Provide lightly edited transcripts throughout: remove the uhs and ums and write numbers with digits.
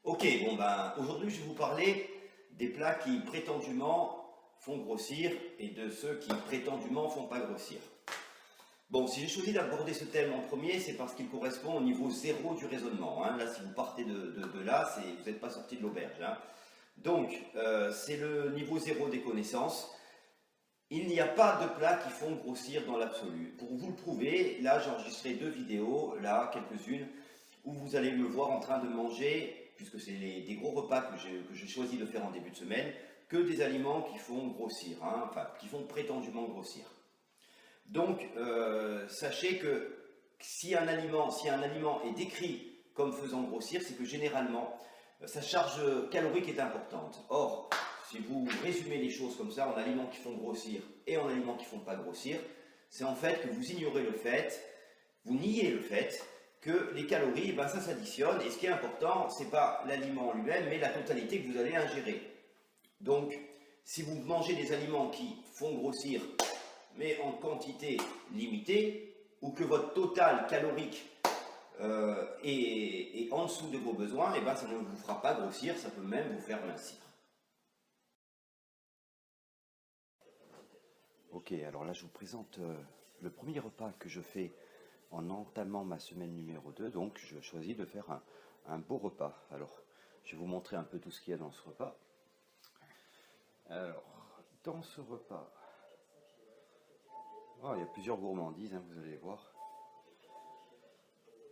Ok, bon ben aujourd'hui je vais vous parler des plats qui prétendument font grossir et de ceux qui prétendument font pas grossir. Bon, si j'ai choisi d'aborder ce thème en premier, c'est parce qu'il correspond au niveau zéro du raisonnement, hein. Là, si vous partez de là, vous n'êtes pas sorti de l'auberge, hein. Donc, c'est le niveau zéro des connaissances. Il n'y a pas de plats qui font grossir dans l'absolu. Pour vous le prouver, là j'ai enregistré deux vidéos, là quelques-unes, où vous allez me voir en train de manger, puisque c'est des gros repas que j'ai choisi de faire en début de semaine, que des aliments qui font grossir, hein, enfin qui font prétendument grossir. Donc sachez que si un aliment est décrit comme faisant grossir, c'est que généralement sa charge calorique est importante. Or, si vous résumez les choses comme ça, en aliments qui font grossir et en aliments qui ne font pas grossir, c'est en fait que vous ignorez le fait, vous niez le fait que les calories, ben ça s'additionne, et ce qui est important, ce n'est pas l'aliment en lui-même, mais la totalité que vous allez ingérer. Donc, si vous mangez des aliments qui font grossir, mais en quantité limitée, ou que votre total calorique est en dessous de vos besoins, et ben ça ne vous fera pas grossir, ça peut même vous faire mincir. Ok, alors là je vous présente le premier repas que je fais en entamant ma semaine numéro 2, donc je choisis de faire un beau repas. Alors, je vais vous montrer un peu tout ce qu'il y a dans ce repas. Alors, dans ce repas, il y a plusieurs gourmandises, hein, vous allez voir.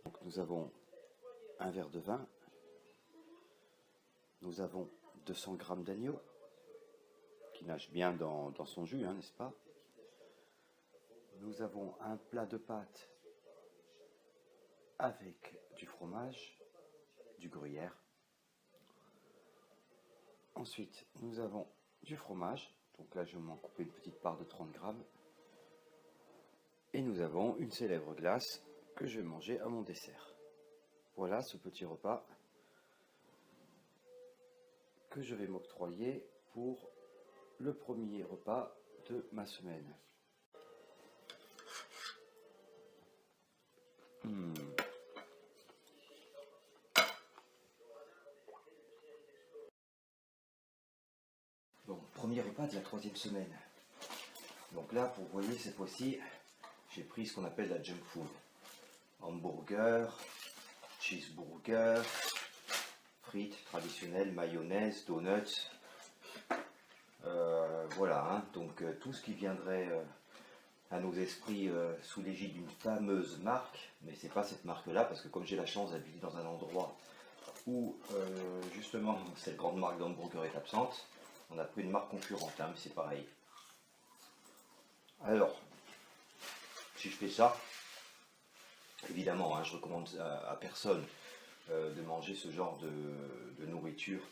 Donc nous avons un verre de vin, nous avons 200 g d'agneau, qui nage bien dans son jus, hein, n'est-ce pas? Nous avons un plat de pâtes avec du fromage, du gruyère. Ensuite, nous avons du fromage, donc là je vais m'en couper une petite part de 30 g. Et nous avons une célèbre glace que je vais manger à mon dessert. Voilà ce petit repas que je vais m'octroyer pour le premier repas de ma semaine. Bon, premier repas de la 3e semaine. Donc là, vous voyez, cette fois-ci, j'ai pris ce qu'on appelle la junk food. Hamburger, cheeseburger, frites traditionnelles, mayonnaise, donuts. Voilà, hein, donc tout ce qui viendrait à nos esprits sous l'égide d'une fameuse marque, mais c'est pas cette marque-là, parce que comme j'ai la chance d'habiter dans un endroit où justement cette grande marque d'hamburger est absente, on a pris une marque concurrente, hein, mais c'est pareil. Alors, si je fais ça, évidemment, hein, je recommande à personne de manger ce genre de nourriture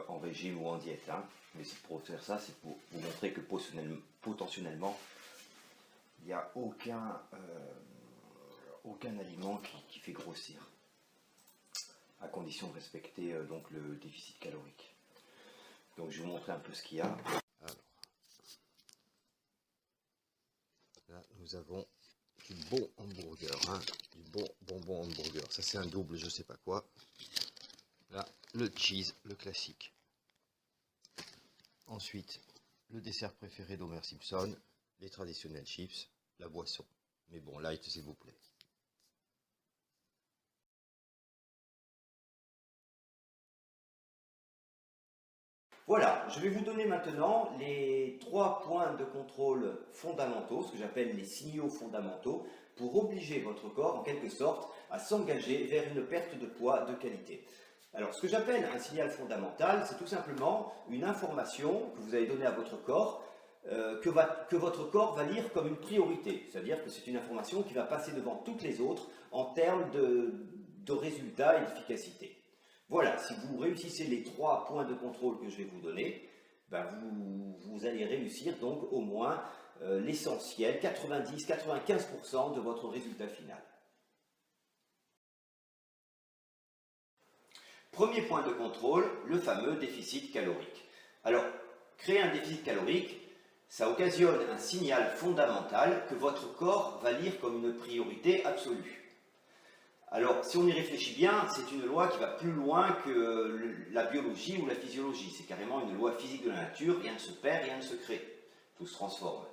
en régime ou en diète, hein. Mais pour faire ça, c'est pour vous montrer que potentiellement, il n'y a aucun aliment qui fait grossir, à condition de respecter donc le déficit calorique. Donc je vais vous montrer un peu ce qu'il y a. Alors, là nous avons du bon hamburger, hein, du bon bonbon hamburger. Ça c'est un double, je sais pas quoi. Là, le cheese, le classique. Ensuite, le dessert préféré d'Homer Simpson, les traditionnels chips, la boisson. Mais bon, light s'il vous plaît. Voilà, je vais vous donner maintenant les 3 points de contrôle fondamentaux, ce que j'appelle les signaux fondamentaux, pour obliger votre corps en quelque sorte à s'engager vers une perte de poids de qualité. Alors ce que j'appelle un signal fondamental, c'est tout simplement une information que vous allez donner à votre corps, que votre corps va lire comme une priorité. C'est-à-dire que c'est une information qui va passer devant toutes les autres en termes de résultats et d'efficacité. Voilà, si vous réussissez les 3 points de contrôle que je vais vous donner, ben vous allez réussir donc au moins l'essentiel, 90-95% de votre résultat final. Premier point de contrôle, le fameux déficit calorique. Alors, créer un déficit calorique, ça occasionne un signal fondamental que votre corps va lire comme une priorité absolue. Alors, si on y réfléchit bien, c'est une loi qui va plus loin que la biologie ou la physiologie. C'est carrément une loi physique de la nature, rien ne se perd, rien ne se crée. Tout se transforme.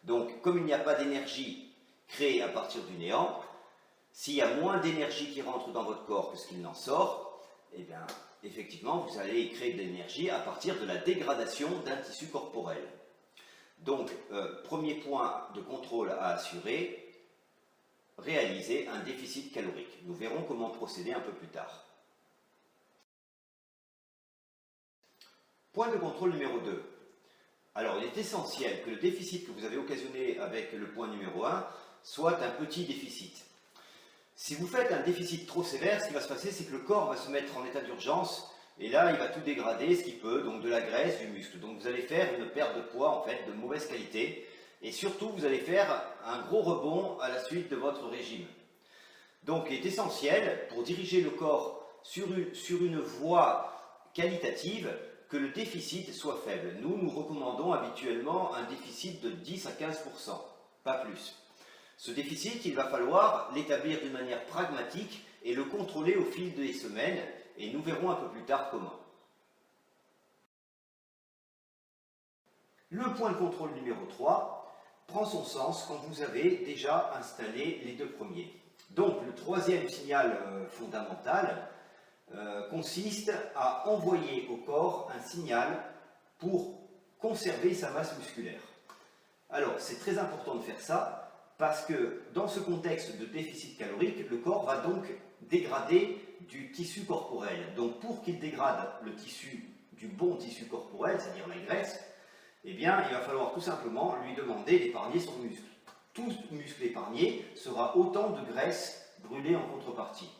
Donc, comme il n'y a pas d'énergie créée à partir du néant, s'il y a moins d'énergie qui rentre dans votre corps que ce qu'il n'en sort, eh bien, effectivement, vous allez créer de l'énergie à partir de la dégradation d'un tissu corporel. Donc, premier point de contrôle à assurer, réaliser un déficit calorique. Nous verrons comment procéder un peu plus tard. Point de contrôle numéro 2. Alors, il est essentiel que le déficit que vous avez occasionné avec le point numéro 1 soit un petit déficit. Si vous faites un déficit trop sévère, ce qui va se passer, c'est que le corps va se mettre en état d'urgence et là, il va tout dégrader, ce qu'il peut, donc de la graisse, du muscle. Donc vous allez faire une perte de poids, en fait, de mauvaise qualité. Et surtout, vous allez faire un gros rebond à la suite de votre régime. Donc, il est essentiel, pour diriger le corps sur une voie qualitative, que le déficit soit faible. Nous recommandons habituellement un déficit de 10 à 15%, pas plus. Ce déficit, il va falloir l'établir d'une manière pragmatique et le contrôler au fil des semaines, et nous verrons un peu plus tard comment. Le point de contrôle numéro 3 prend son sens quand vous avez déjà installé les deux premiers. Donc le troisième signal fondamental consiste à envoyer au corps un signal pour conserver sa masse musculaire. Alors c'est très important de faire ça parce que dans ce contexte de déficit calorique, le corps va donc dégrader du tissu corporel. Donc pour qu'il dégrade le tissu, du bon tissu corporel, c'est-à-dire la graisse, eh bien, il va falloir tout simplement lui demander d'épargner son muscle. Tout muscle épargné sera autant de graisse brûlée en contrepartie.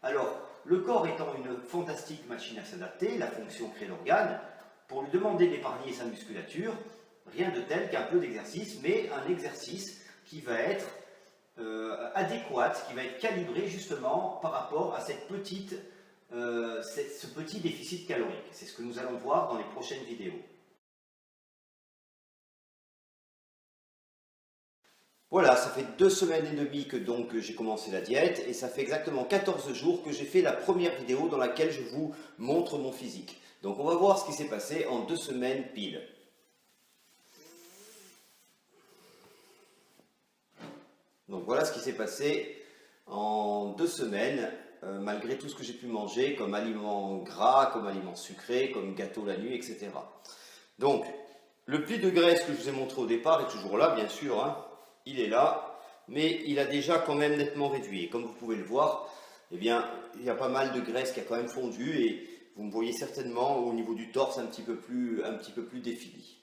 Alors, le corps étant une fantastique machine à s'adapter, la fonction crée l'organe, pour lui demander d'épargner sa musculature, rien de tel qu'un peu d'exercice, mais un exercice qui va être adéquat, qui va être calibré justement par rapport à ce petit déficit calorique. C'est ce que nous allons voir dans les prochaines vidéos. Voilà, ça fait 2 semaines et demie que donc j'ai commencé la diète et ça fait exactement 14 jours que j'ai fait la première vidéo dans laquelle je vous montre mon physique. Donc on va voir ce qui s'est passé en 2 semaines pile. Donc voilà ce qui s'est passé en 2 semaines, malgré tout ce que j'ai pu manger comme aliments gras, comme aliments sucrés, comme gâteau la nuit, etc. Donc, le pli de graisse que je vous ai montré au départ est toujours là, bien sûr, hein. Il est là, mais il a déjà quand même nettement réduit. Et comme vous pouvez le voir, eh bien, il y a pas mal de graisse qui a quand même fondu et vous me voyez certainement au niveau du torse un petit peu plus défini.